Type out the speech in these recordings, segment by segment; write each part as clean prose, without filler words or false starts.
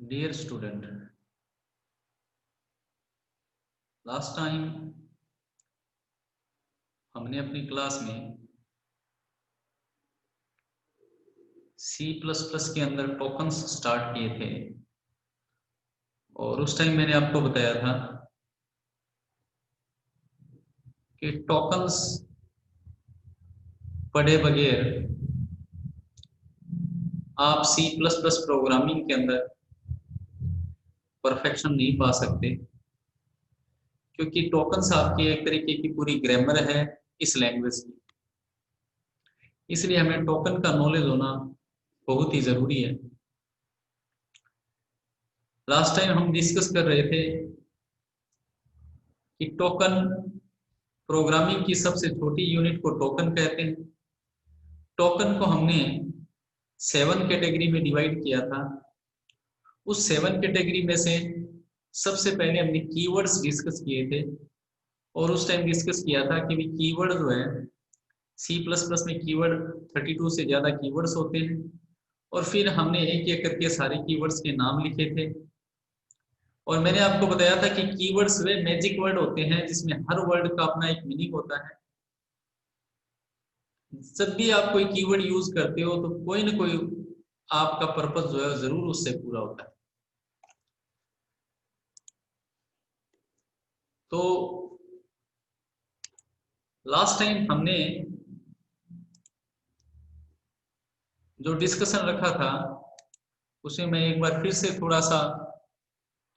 Dear student, last time हमने अपनी class में C++ के अंदर टोकन्स स्टार्ट किए थे और उस टाइम मैंने आपको बताया था कि टोकन्स पढ़े बगैर आप C++ प्रोग्रामिंग के अंदर परफेक्शन नहीं पा सकते, क्योंकि टोकन्स आपकी एक तरीके की पूरी ग्रामर है इस लैंग्वेज की। इसलिए हमें टोकन का नॉलेज होना बहुत ही जरूरी है। लास्ट टाइम हम डिस्कस कर रहे थे कि टोकन प्रोग्रामिंग की सबसे छोटी यूनिट को टोकन कहते हैं। टोकन को हमने 7 कैटेगरी में डिवाइड किया था। उस 7 कैटेगरी में से सबसे पहले हमने कीवर्ड्स डिस्कस किए थे और उस टाइम डिस्कस किया था कि कीवर्ड जो है C++ में कीवर्ड 32 से ज़्यादा कीवर्ड्स होते हैं और फिर हमने एक एक करके सारे कीवर्ड्स के नाम लिखे थे। और मैंने आपको बताया था कि कीवर्ड्स वे मैजिक वर्ड होते हैं जिसमें हर वर्ड का अपना एक मीनिंग होता है। जब भी आप कोई कीवर्ड यूज करते हो तो कोई ना कोई आपका पर्पस जो है जरूर उससे पूरा होता है। तो लास्ट टाइम हमने जो डिस्कशन रखा था उसे मैं एक बार फिर से थोड़ा सा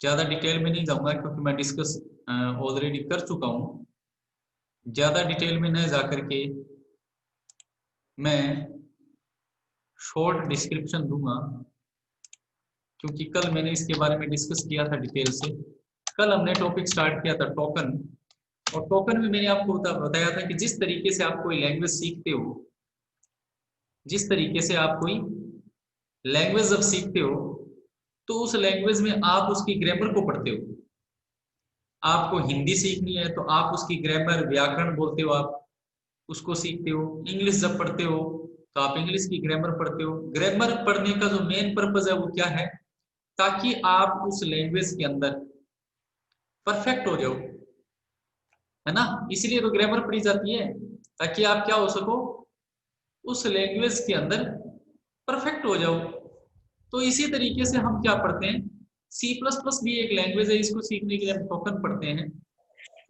ज़्यादा डिटेल में नहीं जाऊंगा, क्योंकि मैं डिस्कस ऑलरेडी कर चुका हूँ। ज़्यादा डिटेल में न जाकर के मैं शॉर्ट डिस्क्रिप्शन दूंगा, क्योंकि कल मैंने इसके बारे में डिस्कस किया था डिटेल से। कल हमने टॉपिक स्टार्ट किया था टोकन, और टोकन में मैंने आपको बताया था कि जिस तरीके से आप कोई लैंग्वेज सीखते हो, जिस तरीके से आप कोई लैंग्वेज जब सीखते हो तो उस लैंग्वेज में आप उसकी ग्रामर को पढ़ते हो। आपको हिंदी सीखनी है तो आप उसकी ग्रामर, व्याकरण बोलते हो, आप उसको सीखते हो। इंग्लिश जब पढ़ते हो तो आप इंग्लिश की ग्रामर पढ़ते हो। ग्रामर पढ़ने का जो मेन पर्पज है वो क्या है? ताकि आप उस लैंग्वेज के अंदर परफेक्ट हो जाओ, है ना। इसलिए तो ग्रामर पढ़ी जाती है, ताकि आप क्या हो सको, उस लैंग्वेज के अंदर परफेक्ट हो जाओ। तो इसी तरीके से हम क्या पढ़ते हैं, C++ भी एक लैंग्वेज है, इसको सीखने के लिए हम टोकन पढ़ते हैं।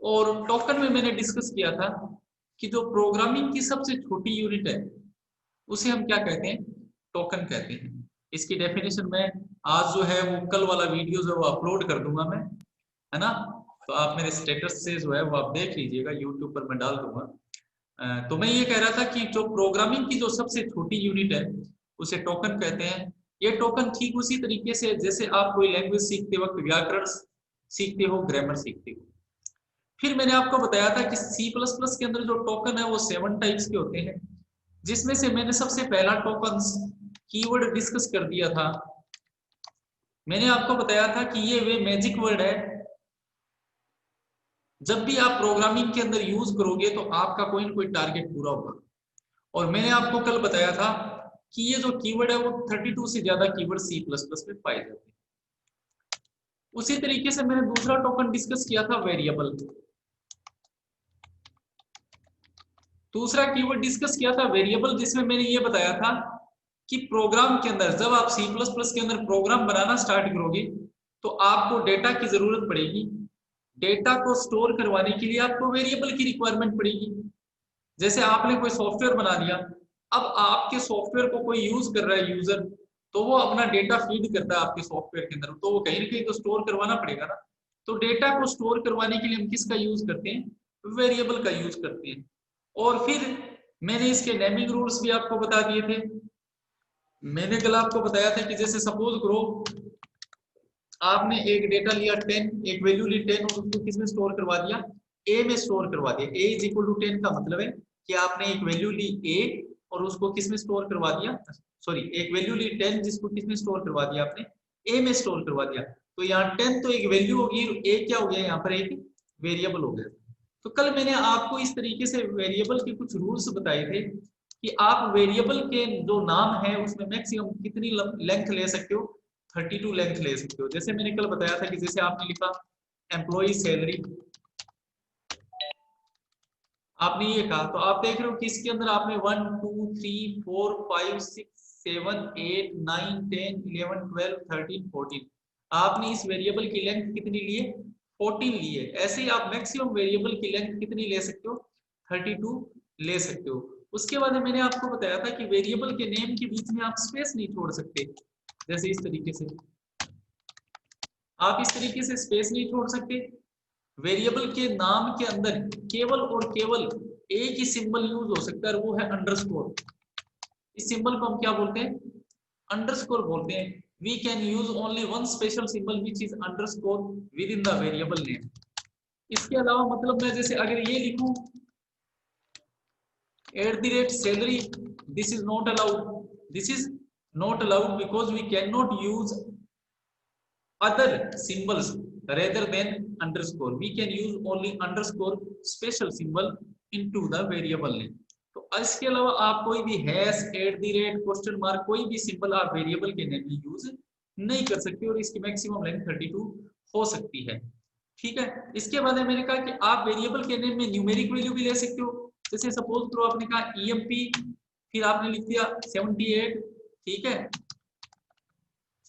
और टोकन में मैंने डिस्कस किया था कि जो प्रोग्रामिंग की सबसे छोटी यूनिट है उसे हम क्या कहते हैं, टोकन कहते हैं। इसकी डेफिनेशन में आज जो है वो कल वाला वीडियो जो वो अपलोड कर दूंगा मैं, है ना। तो आप मेरे स्टेटस से जो है वो आप देख लीजिएगा, यूट्यूब पर मैं डाल दूंगा। तो मैं ये कह रहा था कि जो प्रोग्रामिंग की जो सबसे छोटी यूनिट है उसे टोकन कहते हैं। ये टोकन ठीक उसी तरीके से जैसे आप कोई लैंग्वेज सीखते वक्त व्याकरण सीखते हो, ग्रामर सीखते हो। फिर मैंने आपको बताया था कि C++ के अंदर जो टोकन है वो 7 टाइप्स के होते हैं, जिसमें से मैंने सबसे पहला टोकन कीवर्ड डिस्कस कर दिया था। मैंने आपको बताया था कि ये वे मैजिक वर्ड है, जब भी आप प्रोग्रामिंग के अंदर यूज करोगे तो आपका कोई ना कोई टारगेट पूरा होगा। और मैंने आपको कल बताया था कि ये जो कीवर्ड है वो 32 से ज्यादा कीवर्ड C++ में पाए जाते हैं। उसी तरीके से मैंने दूसरा टोकन डिस्कस किया था वेरिएबल। दूसरा कीवर्ड डिस्कस किया था वेरिएबल, जिसमें मैंने ये बताया था कि प्रोग्राम के अंदर जब आप C++ के अंदर प्रोग्राम बनाना स्टार्ट करोगे तो आपको डेटा की जरूरत पड़ेगी। डेटा को स्टोर करवाने के लिए आपको वेरिएबल की रिक्वायरमेंट पड़ेगी। जैसे आपने कोई सॉफ्टवेयर बना दिया, अब आपके सॉफ्टवेयर को कोई यूज कर रहा है यूजर, तो वो अपना डेटा फीड करता है आपके सॉफ्टवेयर के अंदर, तो वो कहीं ना कहीं तो स्टोर करवाना पड़ेगा ना। तो डेटा को स्टोर करवाने के लिए हम किसका यूज करते हैं, वेरिएबल का यूज करते हैं। और फिर मैंने इसके नेमिंग रूल्स भी आपको बता दिए थे। मैंने कल आपको बताया था कि जैसे सपोज करो आपने एक डेटा लिया 10, एक वैल्यू ली 10 और उसको किसमें स्टोर करवा दिया, ए में स्टोर करवा दिया। ए इज इक्वल टू 10 का मतलब है कि आपने एक वैल्यू ली ए और उसको किसमें स्टोर करवा दिया, सॉरी एक वैल्यू ली 10 जिसको किसमें स्टोर करवा दिया आपने, ए में स्टोर करवा दिया। तो यहाँ 10 तो एक वैल्यू होगी, ए क्या हो गया यहाँ पर, एक वेरिएबल हो गया। तो कल मैंने आपको इस तरीके से वेरिएबल के कुछ रूल्स बताए थे कि आप वेरिएबल के जो नाम है उसमें मैक्सिमम कितनी लेंथ ले सकते हो, 32 लेंथ ले सकते हो। जैसे मैंने कल बताया था कि जैसे आपने लिखा एम्प्लॉय सैलरी, आपने ये कहा, तो आप देख रहे हो कि इसके अंदर आपने 1 2 3 4 5 6 7 8 9 10 11 12 13 14, आपने इस वेरिएबल की लेंथ कितनी ली है? 14 ली है। ऐसे ही आप मैक्सिमम वेरिएबल की लेंथ कितनी ले सकते हो? 32 ले सकते हो। उसके बाद मैंने आपको बताया था कि वेरिएबल के नेम के बीच में आप स्पेस नहीं छोड़ सकते। जैसे इस तरीके से आप इस तरीके से स्पेस नहीं छोड़ सकते। वेरिएबल के नाम के अंदर केवल और केवल एक ही सिंबल यूज हो सकता है और वो है अंडरस्कोर। इस सिंबल को हम क्या बोलते हैं? अंडरस्कोर बोलते हैं। We can use only one special symbol which is underscore within the variable name. इसके अलावा मतलब मैं जैसे अगर ये लिखूं @salary, this is not allowed, this is not allowed because we cannot use other symbols rather than underscore. We can use only underscore special symbol into the variable name. तो इसके अलावा आप कोई भी हैश, क्वेश्चन मार्क, कोई भी symbol आप variable के नेम में यूज नहीं कर सकते और इसकी मैक्सिमम लेंथ 32 हो सकती है। ठीक है। इसके बाद मैंने कहा कि आप वेरिएबल के नेम में न्यूमेरिक वैल्यू भी ले सकते हो। जैसे सपोज करो आपने कहा ईएमपी, फिर आपने लिख दिया 78, ठीक है,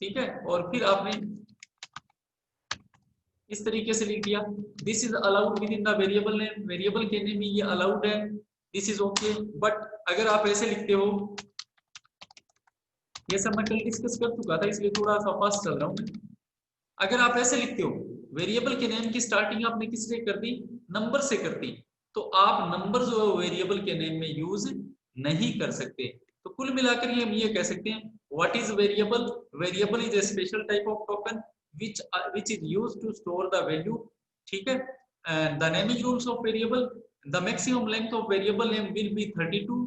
ठीक है, और फिर आपने इस तरीके से लिख दिया this is allowed with in the variable name, variable के नेम में ये अलाउड है, दिस इज ओके। बट अगर आप ऐसे लिखते हो, ये सब मैं कल डिस्कस कर चुका था इसलिए थोड़ा सा फास्ट चल रहा हूं मैं। अगर आप ऐसे लिखते हो वेरिएबल के नेम की स्टार्टिंग आपने किससे कर दी? नंबर से कर दी, तो आप नंबर जो है वेरिएबल के नेम में यूज नहीं कर सकते। तो कुल मिलाकर हम ये कह सकते हैं what is variable? Variable is a special type of token which is used to store the value, ठीक है। and the naming rules of variable, the maximum length of variable name will be 32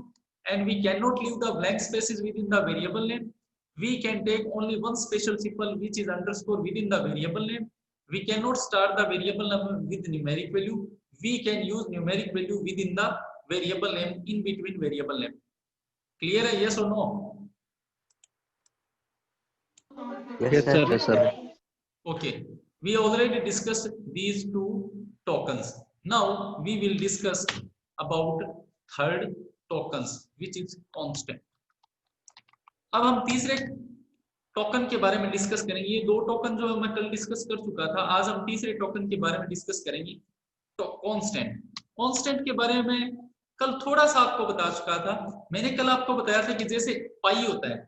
and we cannot leave the blank spaces within the variable name. We can take only one special symbol which is underscore within the variable name. We cannot start the variable name with numeric value. We can use numeric value within the variable name in between variable name. Clear है? Yes or no? Yes sir. Yes sir. Okay, we already discussed these two tokens. Now we will discuss about third tokens which is constant. अब हम तीसरे token के बारे में discuss करेंगे। ये दो टोकन जो मैं कल डिस्कस कर चुका था, आज हम तीसरे टोकन के बारे में डिस्कस करेंगे। तो कांस्टेंट, कांस्टेंट के बारे में कल थोड़ा सा आपको बता चुका था। मैंने कल आपको बताया था कि जैसे पाई होता है,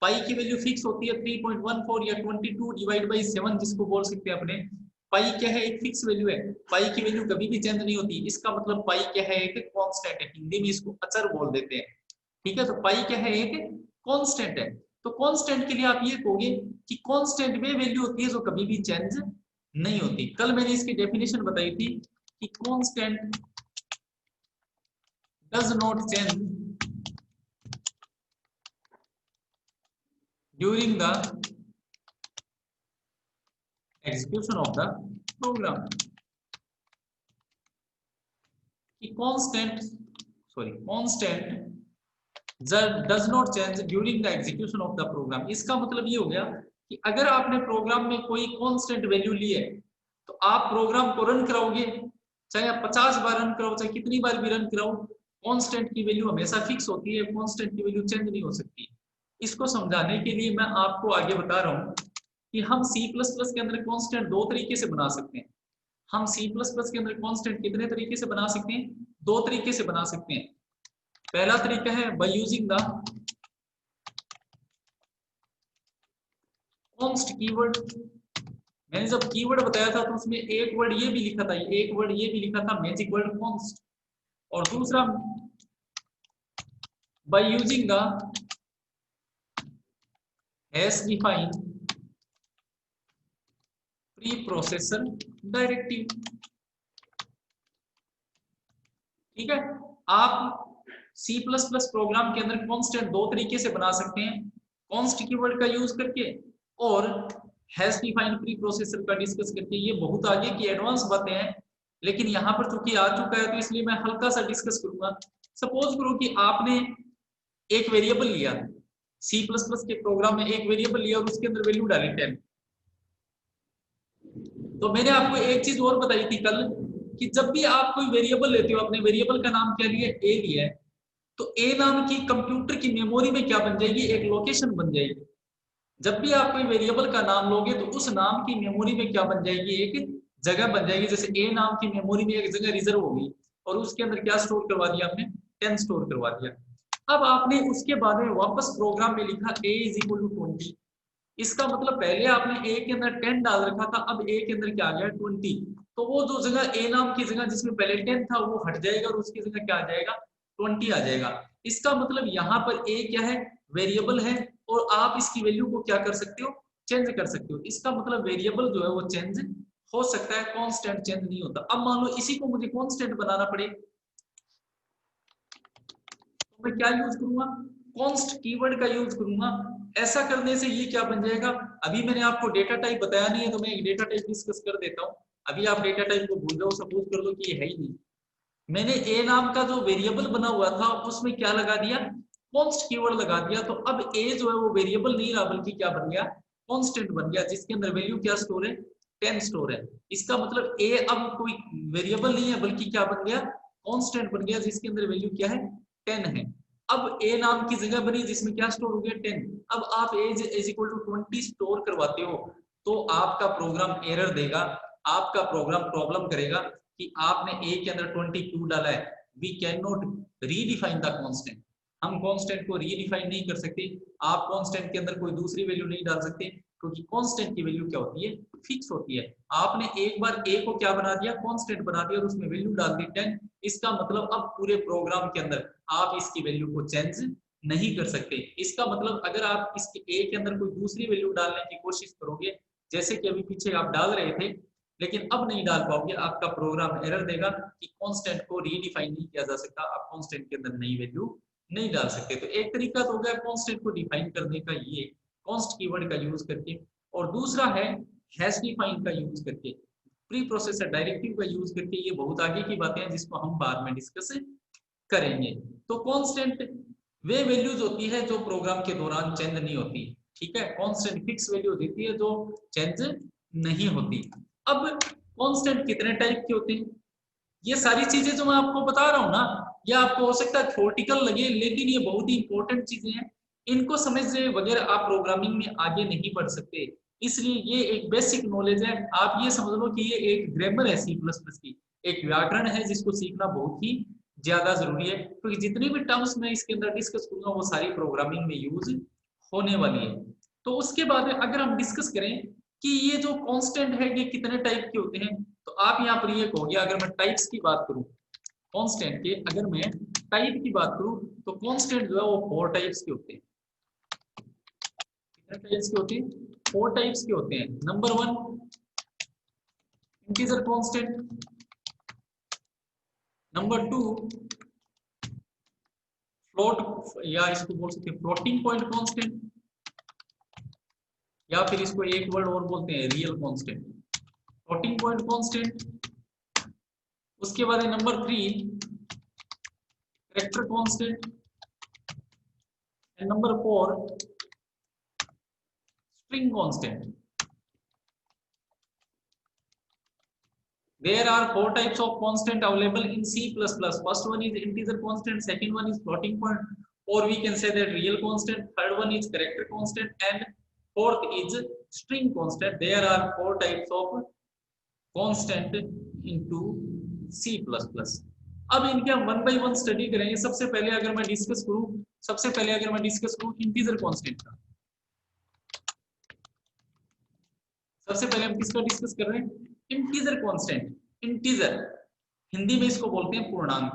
पाई की वैल्यू फिक्स होती है 3.14 या 22 डिवाइड बाई 7 जिसको बोल सकते हैं अपने। पाई क्या है? एक फिक्स वैल्यू है। पाई की वैल्यू कभी भी चेंज नहीं होती। इसका मतलब पाई क्या है? एक कांस्टेंट है। हिंदी में इसको अचर बोल देते हैं। ठीक है, तो पाई क्या है? एक कांस्टेंट है। तो कांस्टेंट के लिए आप ये कहोगे कि कांस्टेंट में वैल्यू होती है जो कभी भी चेंज नहीं होती। कल मैंने इसकी डेफिनेशन बताई थी कि constant does not change during the execution of the program. Constant does not change during the execution of the program. इसका मतलब ये हो गया कि अगर आपने प्रोग्राम में कोई कांस्टेंट वैल्यू ली है तो आप प्रोग्राम को रन कराओगे, चाहे आप 50 बार रन कराओ, चाहे कितनी बार भी रन कराओ, कांस्टेंट की वैल्यू हमेशा फिक्स होती है। कांस्टेंट की वैल्यू चेंज नहीं हो सकती। इसको समझाने के लिए मैं आपको आगे बता रहा हूं कि हम C++ के अंदर कांस्टेंट दो तरीके से बना सकते हैं। हम C++ के अंदर कांस्टेंट कितने तरीके से बना सकते हैं? दो तरीके से बना सकते हैं। पहला तरीका है by using the const keyword. मैंने जब कीवर्ड बताया था तो उसमें एक वर्ड ये भी लिखा था, एक वर्ड ये भी लिखा था, मैजिक वर्ड const। और दूसरा by using the hash define pre processor directive. ठीक है, आप C++ प्रोग्राम के अंदर कांस्टेंट दो तरीके से बना सकते हैं, const कीवर्ड का यूज करके और हैश डिफाइन प्री प्रोसेसर का डिस्कस करके। ये बहुत आगे की एडवांस बातें हैं, लेकिन यहाँ पर चूंकि आ चुका है तो इसलिए मैं हल्का सा डिस्कस करूंगा। सपोज करो कि आपने एक वेरिएबल लिया, C++ के प्रोग्राम में एक वेरिएबल लिया और उसके अंदर वैल्यू डाली 10। तो मैंने आपको एक चीज और बताई थी कल कि जब भी आप कोई वेरिएबल लेते हो, अपने वेरिएबल का नाम क्या लिया, ए लिया है, तो ए नाम की कंप्यूटर की मेमोरी में क्या बन जाएगी, एक लोकेशन बन जाएगी। जब भी आप कोई वेरिएबल का नाम लोगे तो उस नाम की मेमोरी में क्या बन जाएगी, एक जगह बन जाएगी। जैसे ए नाम की मेमोरी में एक जगह रिजर्व होगी और उसके अंदर क्या स्टोर करवा दिया आपने, 10 स्टोर करवा दिया। अब आपने उसके बाद में वापस प्रोग्राम में लिखा a इज इक्वल टू 20। इसका मतलब पहले आपने a के अंदर 10 डाल रखा था, अब a के अंदर क्या आ गया, 20। तो वो जो जगह a नाम की जगह जिसमें पहले 10 था वो हट जाएगा और उसकी जगह क्या आ जाएगा, 20 आ जाएगा। इसका मतलब यहाँ पर a क्या है, वेरिएबल है, और आप इसकी वैल्यू को क्या कर सकते हो, चेंज कर सकते हो। इसका मतलब वेरिएबल जो है वो चेंज हो सकता है, कांस्टेंट चेंज नहीं होता। अब मान लो इसी को मुझे कांस्टेंट बनाना पड़े तो मैं क्या यूज करूंगा, कॉन्स्ट कीवर्ड का यूज करूंगा। ऐसा करने से ये क्या बन जाएगा, अभी मैंने आपको डेटा टाइप बताया नहीं है तो मैं एक डेटा टाइप डिस्कस कर देता हूं। अभी आप डेटा टाइप को भूल जाओ, सपोज कर लो कि ये है ही नहीं। मैंने ए नाम का जो वेरिएबल बना हुआ था उसमें क्या लगा दिया, कॉन्स्ट कीवर्ड लगा दिया। तो अब ए जो है वो वेरिएबल नहीं रहा बल्कि क्या बन गया, कांस्टेंट बन गया, जिसके अंदर वैल्यू क्या स्टोर है, 10 स्टोर है। इसका मतलब ए अब कोई वेरिएबल नहीं है बल्कि क्या बन गया, कांस्टेंट बन गया, जिसके अंदर वैल्यू क्या है, 10 है। अब ए नाम की जगह बनी जिसमें क्या स्टोर हो गया, 10। अब आप ए इज इक्वल टू 20 स्टोर करवाते हो तो आपका प्रोग्राम एरर देगा, आपका प्रोग्राम प्रॉब्लम करेगा कि आपने ए के अंदर 20 क्यों डाला है। We can not redefine the constant, हम कांस्टेंट को रीडिफाइन नहीं कर सकते। आप कांस्टेंट के अंदर कोई दूसरी वैल्यू नहीं डाल सकते क्योंकि कांस्टेंट की वैल्यू क्या होती है, फिक्स होती है। आपने एक बार ए को क्या बना दिया, कांस्टेंट बना दिया और उसमें वैल्यू डाल दी 10। इसका मतलब अब पूरे प्रोग्राम के अंदर आप इसकी वैल्यू को चेंज नहीं कर सकते। इसका मतलब अगर आप इसके ए के अंदर कोई दूसरी वैल्यू डालने की कोशिश करोगे, जैसे कि अभी पीछे आप डाल रहे थे लेकिन अब नहीं डाल पाओगे, आपका प्रोग्राम एरर देगा कि कांस्टेंट को रीडिफाइन नहीं किया जा सकता, आप कांस्टेंट के अंदर नई वैल्यू नहीं डाल सकते। तो एक तरीका तो हो गया कांस्टेंट को डिफाइन करने का, ये कांस्ट कीवर्ड का यूज करके। और दूसरा है हैश डिफाइन का यूज करके, प्री प्रोसेसर डायरेक्टिव का यूज करके। ये बहुत आगे की बातें हैं जिसको हम बाद में डिस्कस करेंगे। तो कांस्टेंट वे वैल्यूज होती है जो प्रोग्राम के दौरान चेंज नहीं होती, ठीक है। कांस्टेंट फिक्स वैल्यू देती है जो चेंज नहीं होती। अब कांस्टेंट कितने टाइप के होते हैं, ये सारी चीजें जो मैं आपको बता रहा हूँ ना, ये आपको हो सकता है थ्योरेटिकल लगे लेकिन ये बहुत ही इंपॉर्टेंट चीजें हैं। इनको समझने बगैर आप प्रोग्रामिंग में आगे नहीं बढ़ सकते। इसलिए ये एक बेसिक नॉलेज है, आप ये समझ लो कि ये एक ग्रामर है C++ की, एक व्याकरण है जिसको सीखना बहुत ही ज्यादा जरूरी है, क्योंकि जितनी भी टर्म्स मैं इसके अंदर डिस्कस करूंगा वो सारी प्रोग्रामिंग में यूज होने वाली है। तो उसके बाद अगर हम डिस्कस करें कि ये जो कांस्टेंट है ये कितने टाइप के होते हैं, तो आप यहाँ पर ये कहोगे, अगर मैं टाइप्स की बात करूं कांस्टेंट के, अगर मैं टाइप की बात करूं तो कांस्टेंट जो है वो 4 टाइप्स के होते हैं। कितने टाइप्स के होते हैं, 4 टाइप्स के होते हैं। Number 1 integer constant, number 2 float या इसको बोल सकते हैं फ्लोटिंग पॉइंट कांस्टेंट, या फिर इसको एक वर्ड और बोलते हैं real constant, floating point constant. उसके बाद है number 3 character constant, and number 4 string constant. There are 4 types of constant available in C++. First one is integer constant, second one is floating point, or we can say that real constant, third one is character constant, and fourth is string constant. There are 4 types of constant into C++. अब इनके हम one by one study करेंगे। सबसे पहले अगर मैं discuss करूं integer constant का, सबसे पहले हम किसका डिस्कस कर रहे हैं, इंटीजर कांस्टेंट। इंटीजर हिंदी में इसको बोलते हैं पूर्णांक।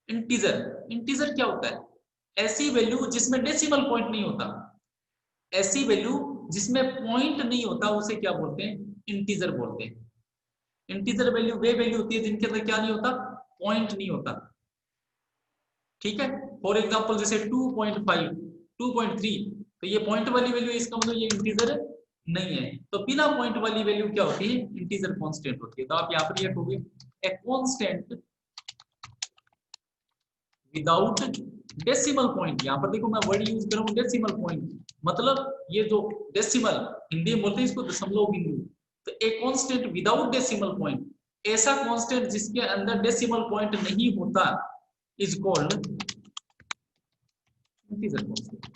इंटीजर क्या होता है, ऐसी वैल्यू जिसमें डेसिमल पॉइंट नहीं होता, ऐसी वैल्यू जिसमें पॉइंट नहीं होता उसे क्या बोलते हैं, इंटीजर बोलते हैं। इंटीजर वैल्यू वे वैल्यू होती है जिनके अंदर क्या नहीं होता, पॉइंट नहीं होता, ठीक है। फॉर एग्जांपल जैसे 2.5 2.3, तो ये पॉइंट वाली वैल्यू, इसका मतलब ये इंटीजर नहीं है। तो बिना पॉइंट वाली वैल्यू क्या होती है, इंटीजर कांस्टेंट होती है। तो आप यहाँ पर लिखोगे a constant without decimal point, यहाँ पर देखो मैं वर्ड यूज कर रहा हूँ डेसिमल पॉइंट, मतलब ये जो डेसिमल हिंदी में बोलते हैं इसको दशमलव बिंदु, तो a constant without decimal point, ऐसा कांस्टेंट जिसके अंदर डेसिमल पॉइंट नहीं होता इज कॉल्ड इंटीजर कांस्टेंट।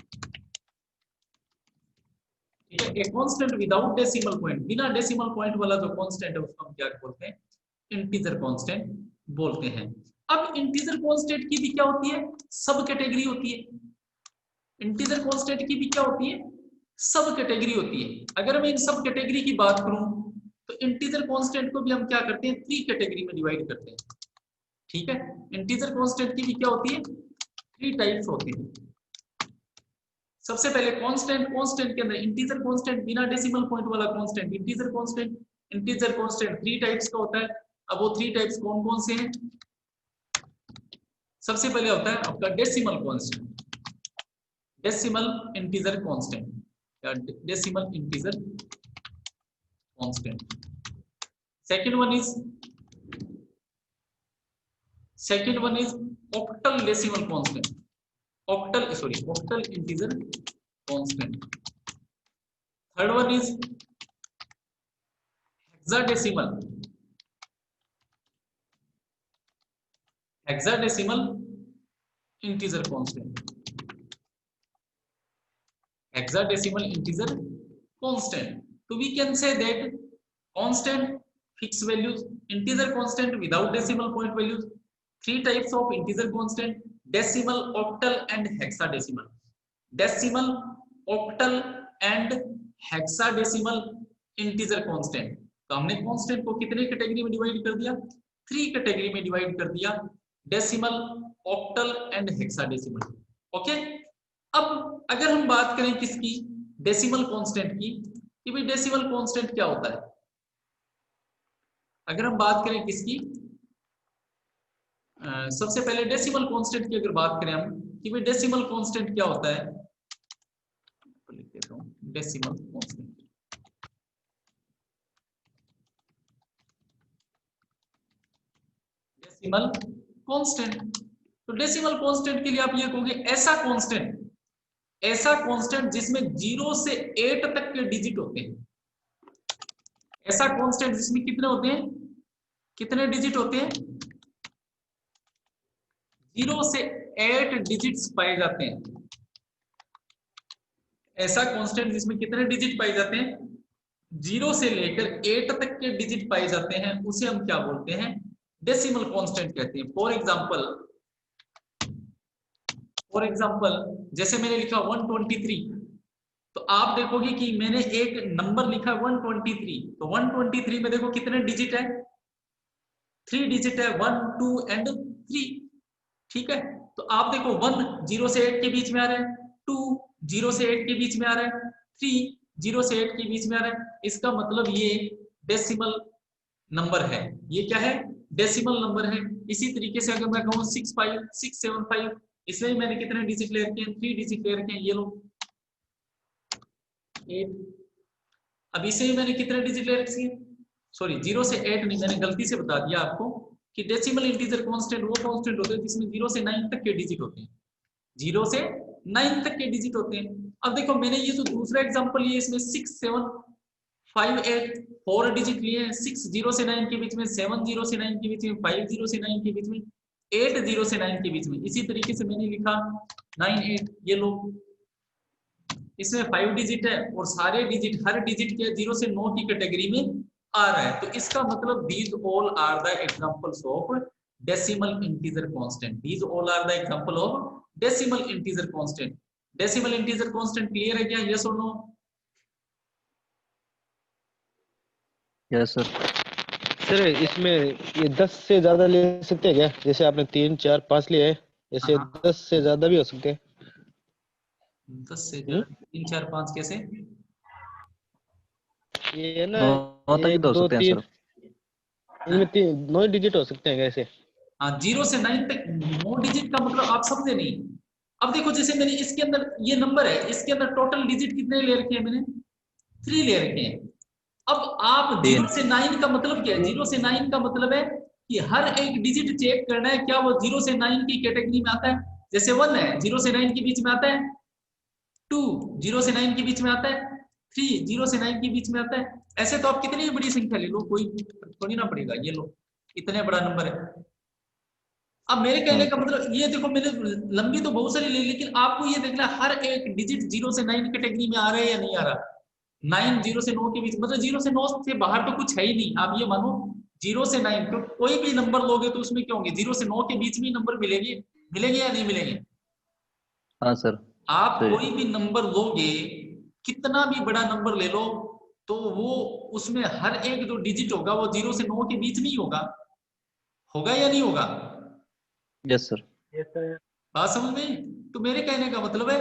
ठीक है, a constant without decimal point, बिना डेसिमल पॉइंट वाला जो कांस्टेंट है उसको हम क्या बोलते हैं, इंटीजर कांस्टेंट बोलते हैं। अब इंटीजर कांस्टेंट की भी क्या होती है, सब कैटेगरी होती है। इंटीजर कांस्टेंट की भी क्या होती है, सब कैटेगरी होती है। अगर मैं इन सब कैटेगरी की बात करूं तो इंटीजर कांस्टेंट को भी हम क्या करते हैं, 3 कैटेगरी में डिवाइड करते हैं। ठीक है, इंटीजर कांस्टेंट की भी क्या होती है, 3 टाइप्स होते हैं। सबसे पहले कांस्टेंट, कांस्टेंट के अंदर इंटीजर कांस्टेंट बिना डेसिमल पॉइंट वाला constant, integer constant, integer constant 3 types का होता है। अब वो 3 टाइप्स कौन कौन से हैं, सबसे पहले होता है आपका decimal constant, decimal integer constant या decimal integer constant. second one is octal decimal constant, octal integer constant. Third one is hexadecimal integer constant, hexadecimal integer constant. So we can say that constant, fixed values, integer constant without decimal point values, 3 types of integer constant, decimal, octal and hexadecimal. Decimal, octal and hexadecimal integer constant. तो हमने constant को कितने category में divide कर दिया, 3 category में divide कर दिया, decimal, octal and hexadecimal. Okay, अब अगर हम बात करें किसकी, डेसिमल कांस्टेंट की, कि भाई डेसिमल कांस्टेंट क्या होता है। अगर हम बात करें किसकी, सबसे पहले डेसिमल कांस्टेंट की अगर बात करें हम कि भाई डेसिमल कांस्टेंट क्या होता है, तो लिख देता हूं डेसिमल कांस्टेंट। डेसिमल कांस्टेंट, तो डेसिमल कांस्टेंट के लिए आप ये कहोगे ऐसा कांस्टेंट जिसमें 0 से 8 तक के डिजिट होते हैं। ऐसा कांस्टेंट जिसमें कितने होते हैं, कितने डिजिट होते हैं, 0 से 8 डिजिट्स पाए जाते हैं। ऐसा कांस्टेंट जिसमें कितने डिजिट पाए जाते हैं, 0 से लेकर 8 तक के डिजिट पाए जाते हैं, उसे हम क्या बोलते हैं, डेसिमल कांस्टेंट कहते हैं। फॉर एग्जांपल जैसे मैंने लिखा 123, तो आप देखोगे कि मैंने एक नंबर लिखा 123, तो 123 में देखो कितने डिजिट है, 3 डिजिट है, 1 2 एंड 3। ठीक है, तो आप देखो 1 0 से 8 के बीच में आ रहा है, 2 0 से 8 के बीच में आ रहा है, 3 0 से 8 के बीच में आ रहा है। इसका मतलब ये डेसिमल नंबर है, ये क्या है, डेसिमल नंबर है। इसी तरीके से अगर मैं कहूँ 65 675, इसमें मैंने कितने डिजिट ले रखे हैं, 3 डिजिट ले रखे हैं, ये लो 8। अब इसे मैंने कितने डिजिट ले रखे हैं, सॉरी 0 से 8 नहीं, मैंने गलती से बता दिया आपको कि डेसिमल इंटीजर कांस्टेंट वो कांस्टेंट होते हैं जिसमें 0 से 9 तक के डिजिट होते हैं, 0 से 9 तक के डिजिट होते हैं। अब देखो मैंने ये जो दूसरा एग्जांपल लिया इसमें 6 7 5 8 4 डिजिट लिए हैं, 6 0 से 9 के बीच में, 7 0 से 9 के बीच में, 5 0 से 9 के बीच में, 8 0 से 9 के बीच में। इसी तरीके से मैंने लिखा 9 8, ये लो इसमें 5 डिजिट है और सारे डिजिट, हर डिजिट के 0 से 9 की कैटेगरी में आ रहा है। तो इसका मतलब these all are the examples of decimal integer constant, these all are the example of decimal integer constant। decimal integer constant clear है क्या, yes or no? Yes sir. Sir इसमें ये 10 से ज्यादा ले सकते हैं क्या, जैसे आपने 3 4 5 लिए है, ऐसे 10 से ज्यादा भी हो सकते हैं। 10 से ज्यादा 3 4 5 कैसे, ये है ना 9 तक 1 तो हो 2 सकते हैं 3, सर। इनमें 9 डिजिट हो सकते हैं कैसे। हाँ 0 से 9 तक 9 डिजिट का मतलब आप समझे नहीं। अब देखो जैसे मैंने इसके अंदर ये नंबर है, इसके अंदर टोटल डिजिट कितने ले रखे हैं मैंने, 3 ले रखे हैं। अब आप 0 से 9 का मतलब क्या है, 0 से 9 का मतलब है कि हर एक डिजिट चेक करना है क्या वो 0 से 9 की कैटेगरी में आता है। जैसे 1 है 0 से 9 के बीच में आता है, 2 0 से 9 के बीच में आता है, 3 0 से 9 के बीच में आता है। ऐसे तो आप कितनी भी बड़ी संख्या ले लो, कोई थोड़ी ना पड़ेगा। ये लो इतने बड़ा नंबर है। अब मेरे कहने का मतलब ये देखो, मैंने लंबी तो बहुत सारी ली, लेकिन आपको ये देखना हर एक डिजिट 0 से 9 कैटेगरी में आ रहा है या नहीं आ रहा। 9 0 से 9 के बीच, मतलब 0 से 9 से बाहर तो कुछ है ही नहीं। आप ये मानो 0 से 9, तो कोई भी नंबर लोगे तो उसमें क्या होंगे, 0 से 9 के बीच में नंबर मिलेंगे, मिलेंगे या नहीं मिलेंगे। हाँ सर। आप सही। कोई भी नंबर लोगे, कितना भी बड़ा नंबर ले लो, तो वो उसमें हर एक जो डिजिट होगा वो 0 से 9 के बीच में ही होगा। होगा या नहीं होगा। Yes sir. बात समझ में। तो मेरे कहने का मतलब है,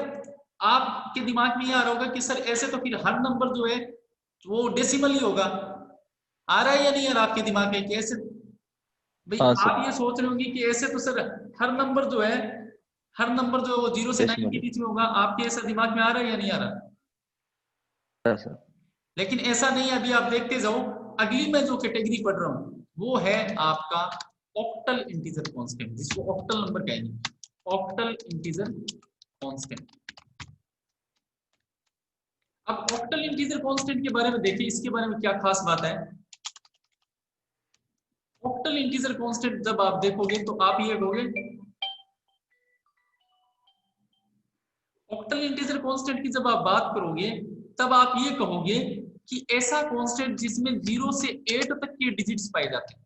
आपके दिमाग में ये आ रहा होगा कि सर ऐसे तो फिर हर नंबर जो है वो डेसिमल ही होगा। आ रहा है या नहीं आ रहा आपके दिमाग में कि ऐसे। भाई हाँ सर। आप ये सोच रहे होंगे कि ऐसे तो सर हर नंबर जो है, हर नंबर जो है वो 0 से 9 के डेसिमल। बीच में होगा। आपके ऐसा दिमाग में आ रहा है या नहीं आ रहा। हाँ सर। लेकिन ऐसा नहीं है। अभी आप देखते जाओ, अगली मैं जो कैटेगरी पढ़ रहा हूँ वो है आपका ऑक्टल इंटीजर कांस्टेंट, जिसको ऑक्टल नंबर कहेंगे। Octal integer constant. अब ऑक्टल इंटीजर कांस्टेंट के बारे में देखिए, इसके बारे में क्या खास बात है। ऑक्टल इंटीजर कांस्टेंट जब आप देखोगे तो आप ये कहोगे, ऑक्टल इंटीजर कांस्टेंट की जब आप बात करोगे तब आप ये कहोगे कि ऐसा कांस्टेंट जिसमें 0 से 8 तक के डिजिट्स पाए जाते हैं।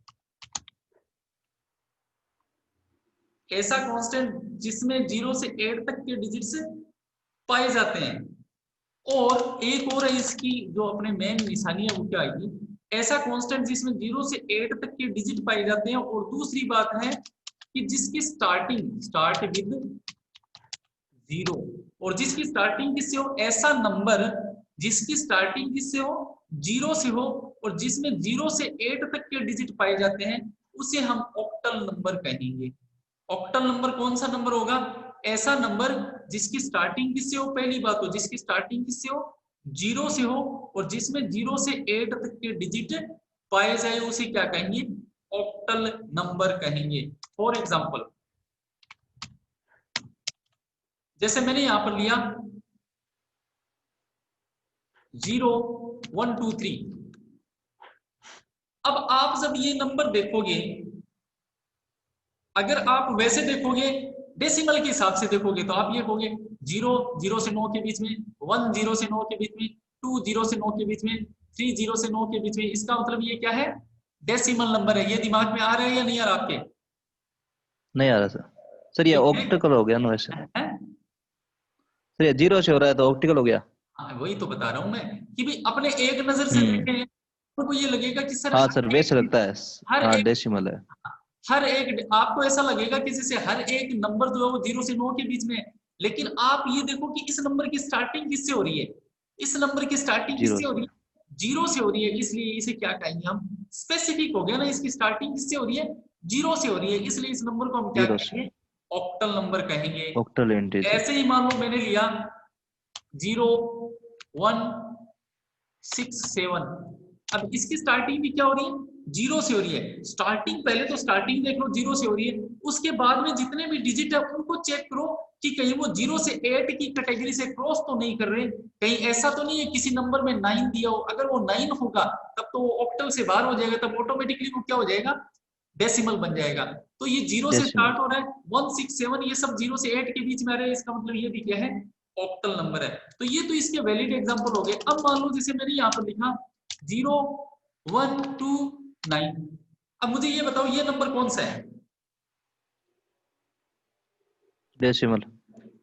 ऐसा कांस्टेंट जिसमें 0 से 8 तक के डिजिट्स पाए जाते हैं। और एक और है इसकी जो अपने मेन निशानी है वो क्या आएगी, ऐसा कांस्टेंट जिसमें 0 से 8 तक के डिजिट पाए जाते हैं। और दूसरी बात है कि जिसकी स्टार्टिंग स्टार्ट विद 0, और जिसकी स्टार्टिंग किससे हो, ऐसा नंबर जिसकी स्टार्टिंग किससे हो, 0 से हो, और जिसमें 0 से 8 तक के डिजिट पाए जाते हैं, उसे हम ऑक्टल नंबर कहेंगे। ऑक्टल नंबर कौन सा नंबर होगा, ऐसा नंबर जिसकी स्टार्टिंग किससे हो, पहली बात हो जिसकी स्टार्टिंग किससे हो, 0 से हो, और जिसमें 0 से 8 तक के डिजिट पाए जाए, उसे क्या कहेंगे, ऑक्टल नंबर कहेंगे। फॉर एग्जाम्पल, जैसे मैंने यहां पर लिया 0 1 2 3। अब आप जब ये नंबर देखोगे, अगर आप वैसे देखोगे डेसिमल के हिसाब से देखोगे तो आप ये कहोगे 0 0 से 9 के बीच में, 1 0 से 9 के बीच में, 2 0 से 9 के बीच में, 3 0 से 9 के बीच में। इसका मतलब ये क्या है, डेसिमल नंबर है। ये दिमाग में आ रहा है या नहीं आ रहा आपके। नहीं आ रहा सर। सर ये ऑप्टिकल हो गया ना वैसे। है? सर ये 0 से हो रहा है तो ऑप्टिकल हो गया। हाँ, वही तो बता रहा हूं मैं कि भाई अपने एक नजर से देखें तो ये लगेगा कि सर हाँ सर वैसे लगता है। हर हाँ एक डेसिमल है। हर एक आपको ऐसा लगेगा कि जैसे हर एक नंबर जो है वो 0 से 9 के बीच में है। लेकिन आप ये देखो कि इस नंबर की स्टार्टिंग किससे हो रही है, इस नंबर की स्टार्टिंग 0 किससे हो से। रही है, 0 से हो रही है। इसलिए इसे क्या कहेंगे हम, स्पेसिफिक हो गया ना, इसकी स्टार्टिंग किससे हो रही है, 0 से हो रही है, इसलिए इस नंबर को हम क्या 0 से कहेंगे, ऑक्टल नंबर कहेंगे। Octal integer. ऐसे ही मान लो मैंने लिया 0 1 6 7। अब इसकी स्टार्टिंग भी क्या हो रही है, 0 से हो रही है। स्टार्टिंग पहले तो स्टार्टिंग देख लो 0 से हो रही है, उसके बाद में जितने भी डिजिट है उनको चेक करो कि कहीं वो 0 से 8 की कैटेगरी से क्रॉस तो नहीं कर रहे। कहीं ऐसा तो नहीं है किसी नंबर में 9 दिया हो, अगर वो 9 होगा तब तो वो ऑक्टल से बाहर हो जाएगा, तब ऑटोमेटिकली वो क्या हो जाएगा, डेसिमल बन जाएगा। तो ये 0 से डेसिमल। स्टार्ट हो रहा है, 1 6 7 ये सब 0 से 8 के बीच में आ रहे हैं, इसका मतलब ये भी क्या है, ऑक्टल नंबर है। तो ये तो इसके वैलिड एग्जांपल हो गए। अब मान लो जैसे मैंने यहाँ पर लिखा 0 1 2 9। अब मुझे ये बताओ ये नंबर कौन सा है, डेसिमल।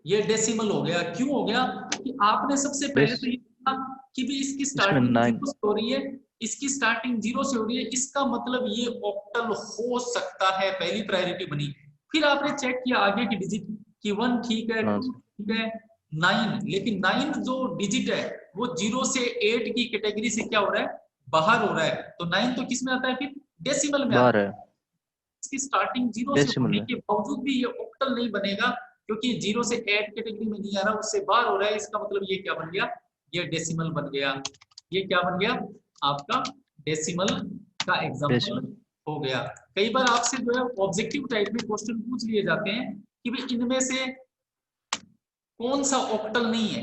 ये डेसिमल हो गया। क्यों हो गया, कि आपने सबसे पहले तो ये कहा कि भी इसकी इसमें स्टार्टिंग 9। 0 से हो रही है, इसकी स्टार्टिंग 0 से हो रही है, इसका मतलब ये ऑक्टल हो सकता है, पहली प्रायोरिटी बनी। फिर आपने चेक किया आगे की डिजिट कि 1 ठीक है, हाँ 2 सर। ठीक है, 9, लेकिन 9 जो डिजिट है वो 0 से 8 की कैटेगरी से क्या हो रहा है, बाहर हो रहा है। तो 9 तो किस में आता है, फिर डेसिमल में आता बाहर है। है। इसकी स्टार्टिंग 0 से डेसिमल होने में। के बावजूद भी ये ऑक्टल नहीं बनेगा, क्योंकि 0 से 8 कैटेगरी में नहीं आ रहा, उससे बाहर हो रहा है। इसका मतलब ये क्या बन गया, ये डेसिमल बन गया। ये क्या बन गया, आपका डेसिमल का एग्जांपल डेसिमल। हो गया। कई बार आपसे जो है ऑब्जेक्टिव टाइप में क्वेश्चन पूछ लिए जाते हैं कि भाई इनमें से कौन सा ऑक्टल नहीं है।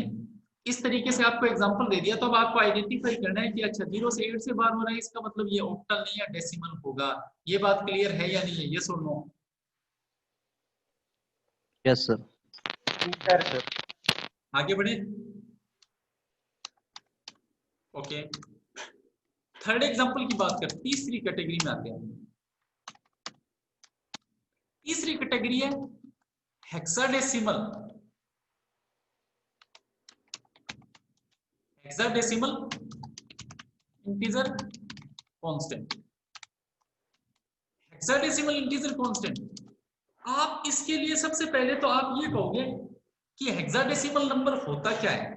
इस तरीके से आपको एग्जांपल दे दिया, तो अब आपको आइडेंटिफाई करना है कि अच्छा 0 से 8 से बार हो रहा है, इसका मतलब ये ऑक्टल नहीं है, डेसिमल होगा। ये बात क्लियर है या नहीं है? ये सुन लो। Yes sir. आगे बढ़े। ओके, थर्ड एग्जांपल की बात करते, तीसरी कैटेगरी में आते हैं। तीसरी कैटेगरी है hexadecimal. Hexadecimal integer constant. Hexadecimal integer constant, आप इसके लिए सबसे पहले तो आप ये कहोगे कि हेक्साडेसिमल नंबर होता क्या है।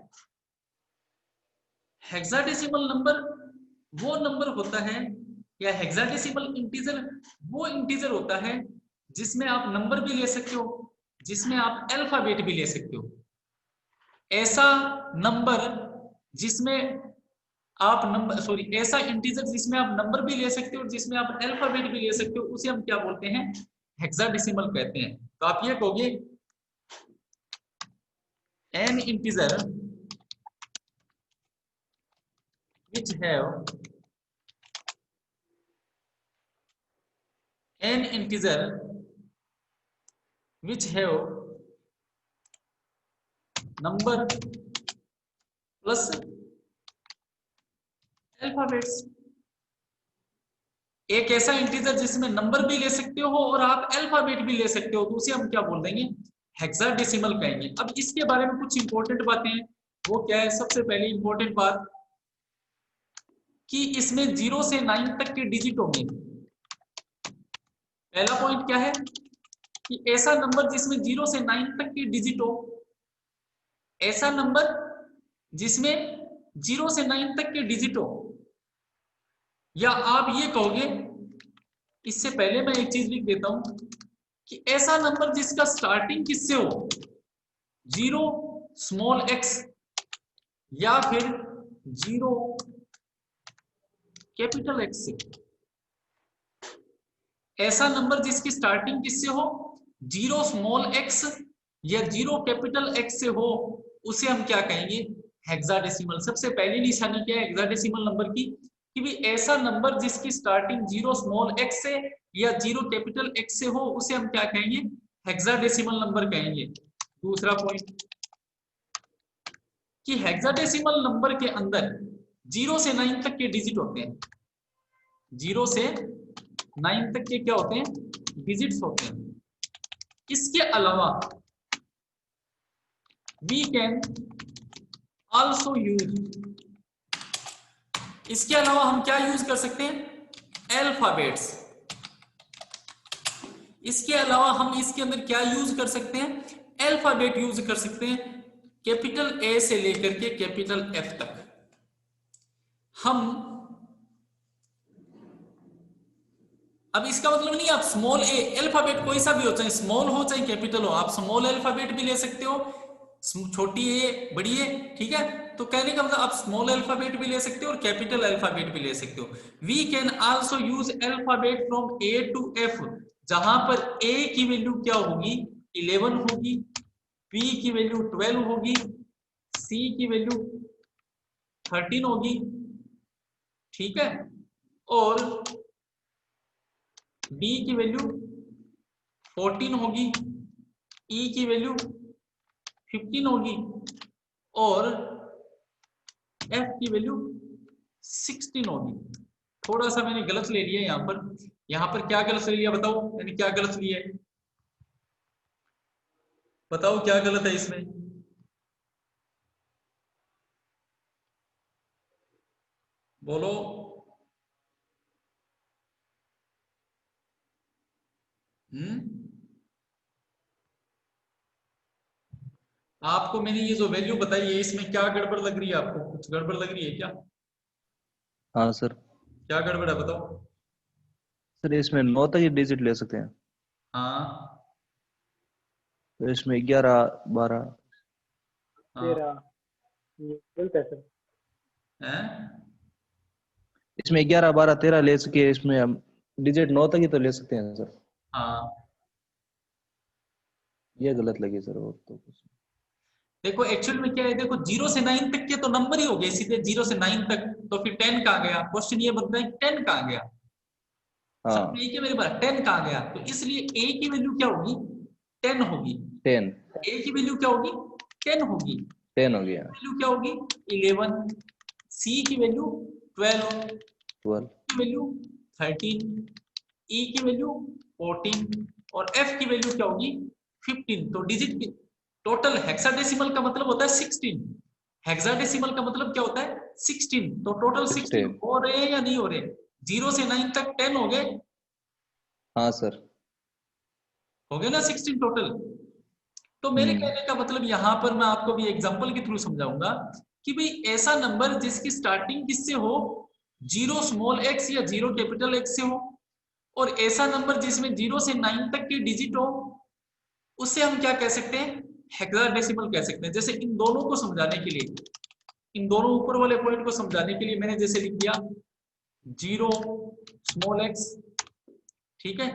हेक्साडेसिमल नंबर वो नंबर होता है, या हेक्साडेसिमल इंटीजर वो इंटीजर होता है जिसमें आप नंबर भी ले सकते हो, जिसमें आप अल्फाबेट भी ले सकते हो। ऐसा नंबर जिसमें आप ऐसा इंटीजर जिसमें आप नंबर भी ले सकते हो और जिसमें आप अल्फाबेट भी ले सकते हो, उसे हम क्या बोलते हैं? हेक्साडेसिमल कहते हैं। तो आप ये कहोगे N integer which have n integer which have number plus alphabets। एक ऐसा इंटीजर जिसमें नंबर भी ले सकते हो और आप अल्फाबेट भी ले सकते हो, तो उसे हम क्या बोल देंगे? हेक्साडेसिमल कहेंगे। अब इसके बारे में कुछ इंपॉर्टेंट बातें हैं। वो क्या है? सबसे पहले इंपॉर्टेंट बात कि इसमें 0 से 9 तक के डिजिट होंगे। पहला पॉइंट क्या है कि ऐसा नंबर जिसमें 0 से 9 तक के डिजिट हो, ऐसा नंबर जिसमें 0 से 9 तक के डिजिट हो, या आप ये कहोगे, इससे पहले मैं एक चीज लिख देता हूं कि ऐसा नंबर जिसका स्टार्टिंग किससे हो? 0 स्मॉल x या फिर 0 कैपिटल X से। ऐसा नंबर जिसकी स्टार्टिंग किससे हो? 0 स्मॉल x या 0 कैपिटल X से हो, उसे हम क्या कहेंगे? हेक्साडेसिमल। सबसे पहली निशानी क्या है हेक्साडेसिमल नंबर की? कि भी ऐसा नंबर जिसकी स्टार्टिंग 0 स्मॉल x से या 0 कैपिटल X से हो, उसे हम क्या कहेंगे? हेक्साडेसिमल नंबर कहेंगे। दूसरा पॉइंट कि हेक्साडेसिमल नंबर के अंदर 0 से 9 तक के डिजिट होते हैं। 0 से 9 तक के क्या होते हैं? डिजिट्स होते हैं। इसके अलावा वी कैन आल्सो यूज, इसके अलावा हम क्या यूज कर सकते हैं? अल्फाबेट्स। इसके अलावा हम इसके अंदर क्या यूज कर सकते हैं? अल्फाबेट यूज कर सकते हैं, कैपिटल ए से लेकर के कैपिटल एफ तक। हम अब इसका मतलब नहीं आप स्मॉल ए अल्फाबेट कोई सा भी हो, चाहे स्मॉल हो चाहे कैपिटल हो, आप स्मॉल अल्फाबेट भी ले सकते हो, छोटी ए बड़ी ए, ठीक है। तो कहने का मतलब आप स्मॉल अल्फाबेट भी ले सकते हो और कैपिटल अल्फाबेट भी ले सकते हो। We can also use alphabet from A to F, जहां पर ए की वैल्यू क्या होगी? 11 होगी, बी की वैल्यू 12 होगी, सी की वैल्यू 13 होगी, ठीक है, और डी की वैल्यू 14 होगी, ई की वैल्यू 15 होगी और एफ की वैल्यू 16 होगी। थोड़ा सा मैंने गलत ले लिया यहाँ पर क्या गलत ले लिया बताओ? मैंने क्या गलत लिया है बताओ, क्या गलत है इसमें? बोलो। आपको मैंने ये जो वैल्यू बताई है, इसमें क्या गड़बड़ लग रही है? आपको कुछ गड़बड़ लग रही है क्या? हाँ सर। क्या गड़बड़ है बताओ? सर इसमें 9 तक ही डिजिट ले सकते हैं, हाँ तो इसमें 11 12 हाँ हैं? इसमें 11 12 13 ले सके, इसमें हम डिजिट 9 तक ही तो ले सकते हैं सर। हाँ ये गलत लगी सर, और तो कुछ देखो एक्चुअल में क्या है, देखो 0 से 9 तक के तो नंबर ही हो गए सीधे, 0 से 9 तक, तो फिर 10 कहाँ गया? क्वेश्चन ये बनता है 10 कहाँ गया? समझ में हाँ आई क्या मेरी बात? 10 कहाँ गया? तो इसलिए a की वैल्यू क्या होगी? 10 होगी। 10 a की वैल्यू क्या होगी? 10 होगी। 10 हो गया, वैल्यू क्या होगी? 11। c की वैल्यू 12, 12 की वैल्यू 13, e की वैल्यू 14 और f की वैल्यू क्या होगी? 15। तो डिजिट टोटल हेक्साडेसिमल का मतलब होता है 16। हेक्साडेसिमल का मतलब क्या होता है? 16। तो टोटल 16 16। हो रहे हैं या नहीं हो रहे? 0 से 9 तक 10 हो गए, हाँ सर। हो गए ना 16 टोटल। तो मेरे कहने का मतलब यहां पर मैं आपको भी एग्जांपल के थ्रू समझाऊंगा कि भाई ऐसा नंबर जिसकी स्टार्टिंग किससे हो? 0 स्मॉल x या 0 कैपिटल x से हो, और ऐसा नंबर जिसमें 0 से 9 तक के डिजिट हो, उससे हम क्या कह सकते हैं? हेक्साडेसिमल कह सकते हैं। जैसे इन दोनों को समझाने के लिए, इन दोनों ऊपर वाले पॉइंट को समझाने के लिए मैंने जैसे लिख दिया 0 स्मॉल x, ठीक है,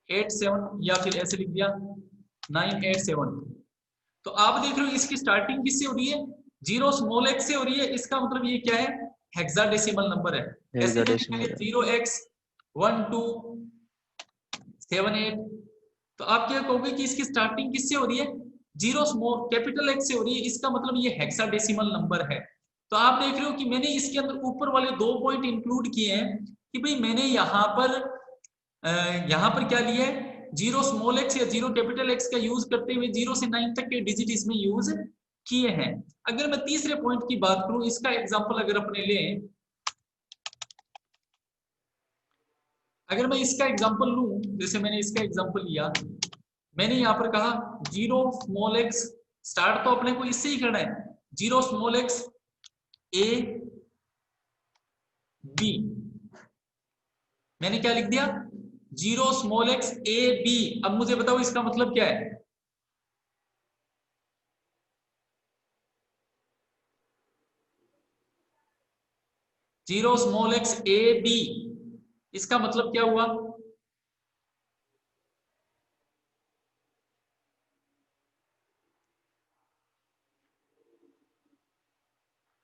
87, या फिर ऐसे लिख दिया 987। तो आप देख रहे हो इसकी स्टार्टिंग किससे हो रही है? 0 स्मॉल x से हो रही है। इसका मतलब ये क्या है? हेक्साडेसिमल नंबर है। ऐसे मैंने हेक्साडेसिमल है। 0x1278। तो आप क्या कहोगे कि इसकी स्टार्टिंग किससे हो रही है? 0 स्मॉल कैपिटल x से हो रही है। इसका मतलब ये हेक्साडेसिमल नंबर है। तो आप देख रहे हो कि मैंने इसके अंदर ऊपर वाले दो पॉइंट इंक्लूड किए हैं कि भाई मैंने यहाँ पर क्या लिया है? 0 स्मॉल x या 0 कैपिटल x का यूज करते हुए 0 से 9 तक के डिजिट इसमें यूज किए हैं। अगर मैं तीसरे पॉइंट की बात करूं, इसका एग्जांपल अगर अपने लें, अगर मैं इसका एग्जांपल लूं, जैसे मैंने इसका एग्जांपल लिया, मैंने यहां पर कहा 0 स्मॉल x, स्टार्ट तो अपने को इससे ही करना है, 0 स्मॉल x a b। मैंने क्या लिख दिया? 0 स्मॉल x a b। अब मुझे बताओ इसका मतलब क्या है? Zero small x a b, इसका मतलब क्या हुआ?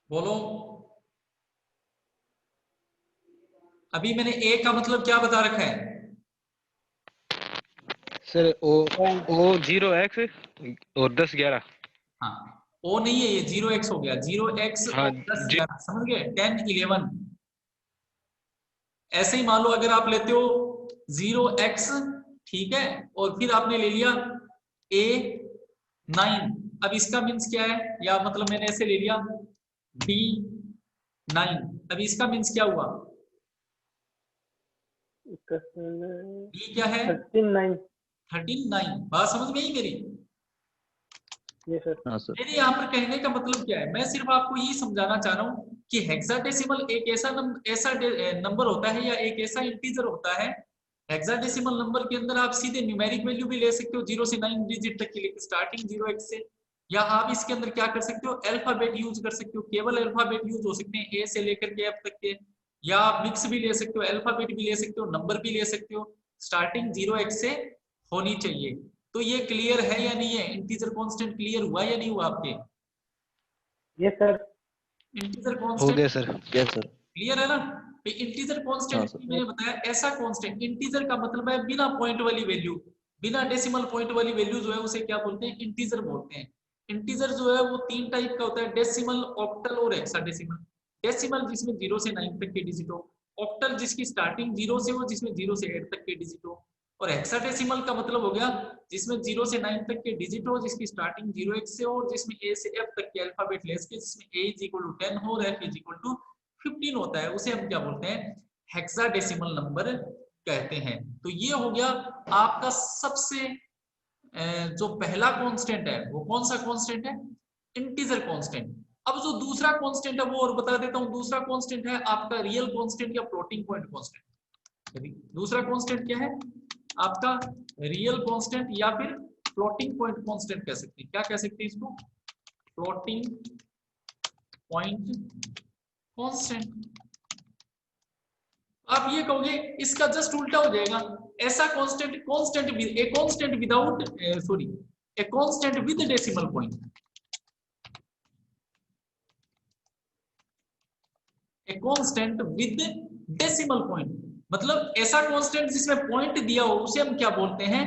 बोलो। अभी मैंने a का मतलब क्या बता रखा है? सर ओ 0x और 10 11। हाँ, o नहीं है, ये 0x हो गया, 0x हाँ और 10 जी। 11, समझ गए? 10 11। ऐसे ही मान लो अगर आप लेते हो 0x, ठीक है, और फिर आपने ले लिया a 9। अब इसका मीन्स क्या है? या मतलब मैंने ऐसे ले लिया b 9। अब इसका मीन्स क्या हुआ? b क्या है? 13 9। 13 9। बात समझ में आई मेरी? ये सर। हाँ सर। मेरे यहाँ पर कहने का मतलब क्या है? मैं सिर्फ आपको यही समझाना चाह रहा हूँ कि हेक्साडेसिमल एक ऐसा नंबर होता है या एक ऐसा इंटीजर होता है। हेक्साडेसिमल नंबर के अंदर आप सीधे न्यूमेरिक वैल्यू भी ले सकते हो 0 से 9 डिजिट तक के लिए, स्टार्टिंग 0x से, या आप इसके अंदर क्या कर सकते हो? अल्फाबेट यूज कर सकते हो। केवल अल्फाबेट यूज हो सकते हैं, ए से लेकर के एफ तक के, या आप मिक्स भी ले सकते हो, अल्फाबेट भी ले सकते हो, नंबर भी ले सकते हो। स्टार्टिंग 0x से होनी चाहिए। तो ये क्लियर है या नहीं है? इंटीजर कांस्टेंट क्लियर हुआ या नहीं हुआ आपके? ये सर। इंटीजर हो कांस्टेंट गया सर। Yes sir. क्लियर है ना? इंटीजर हाँ कांस्टेंट सर। मैंने बताया ऐसा कांस्टेंट, इंटीजर का मतलब है बिना पॉइंट वाली वैल्यू, बिना डेसिमल पॉइंट वाली वैल्यू जो है उसे क्या बोलते हैं? इंटीजर बोलते हैं। इंटीजर जो है वो तीन टाइप का होता है, डेसिमल, ऑक्टल और हेक्साडेसिमल। डेसिमल जिसमें 0 से 9 तक के डिजिट हो, ऑक्टल जिसकी स्टार्टिंग 0 से हो, जिसमें 0 से 8 तक के डिजिट हो, और हेक्साडेसिमल का मतलब हो गया जिसमें 0 से 9 तक के डिजिट हो, जिसकी स्टार्टिंग 0x से हो, और जिसमें a से f तक के अल्फाबेट लेस के, जिसमें a = 10 हो और f = 15 होता है, उसे हम क्या बोलते हैं? हेक्साडेसिमल नंबर कहते हैं। तो ये हो गया आपका सबसे जो पहला कांस्टेंट है, वो कौन सा कांस्टेंट है? Integer constant. अब जो दूसरा कांस्टेंट है वो और बता देता हूं। दूसरा कांस्टेंट है आपका रियल कांस्टेंट या फ्लोटिंग पॉइंट कांस्टेंट। दूसरा कांस्टेंट क्या है आपका? रियल कांस्टेंट या फिर फ्लोटिंग पॉइंट कांस्टेंट कह सकते हैं। क्या कह सकते हैं इसको? Floating point constant. आप ये कहोगे इसका जस्ट उल्टा हो जाएगा, ऐसा constant constant without sorry a constant with decimal point, a constant with decimal point, मतलब ऐसा कांस्टेंट जिसमें पॉइंट दिया हो उसे हम क्या बोलते हैं,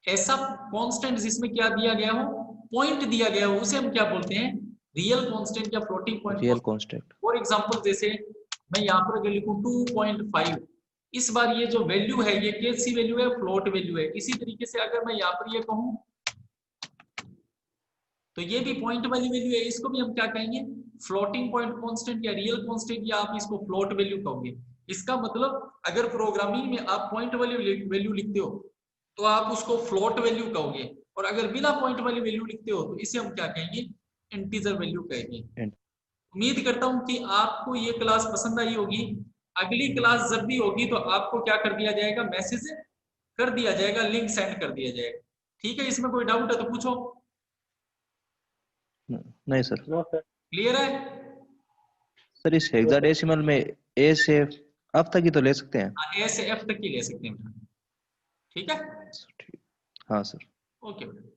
ऐसा कांस्टेंट जिसमें क्या दिया गया हो, पॉइंट दिया गया हो, उसे हम क्या बोलते हैं, रियल कांस्टेंट या floating point. Real constant. For example जैसे मैं यहाँ पर अगर लिखूं 2.5, इस बार ये जो वैल्यू है ये कैसी वैल्यू है, फ्लोट वैल्यू है। इसी तरीके से अगर मैं यहाँ पर ये कहूं तो ये भी पॉइंट वाली वैल्यू है, इसको भी हम क्या कहेंगे, फ्लोटिंग पॉइंट कांस्टेंट या रियल कांस्टेंट, या आप इसको फ्लोट वैल्यू कहोगे। इसका मतलब अगर प्रोग्रामिंग में आप पॉइंट वाली वैल्यू लिखते हो तो आप उसको फ्लोट वैल्यू कहोगे, और अगर बिना पॉइंट वाली वैल्यू लिखते हो तो इसे हम क्या कहेंगे, इंटीजर वैल्यू कहेंगे। उम्मीद करता हूं कि आपको ये क्लास पसंद आई होगी। अगली क्लास जब भी होगी तो आपको क्या कर दिया जाएगा, मैसेज कर दिया जाएगा, लिंक सेंड कर दिया जाएगा। ठीक है, इसमें कोई डाउट है तो पूछो। नहीं सर। No sir. क्लियर है? सर इस हेक्साडेसिमल में ए से एफ तक ही तो ले सकते हैं? ए से एफ तक ही ले सकते हैं। ठीक है, हाँ सर। ओके बेटा।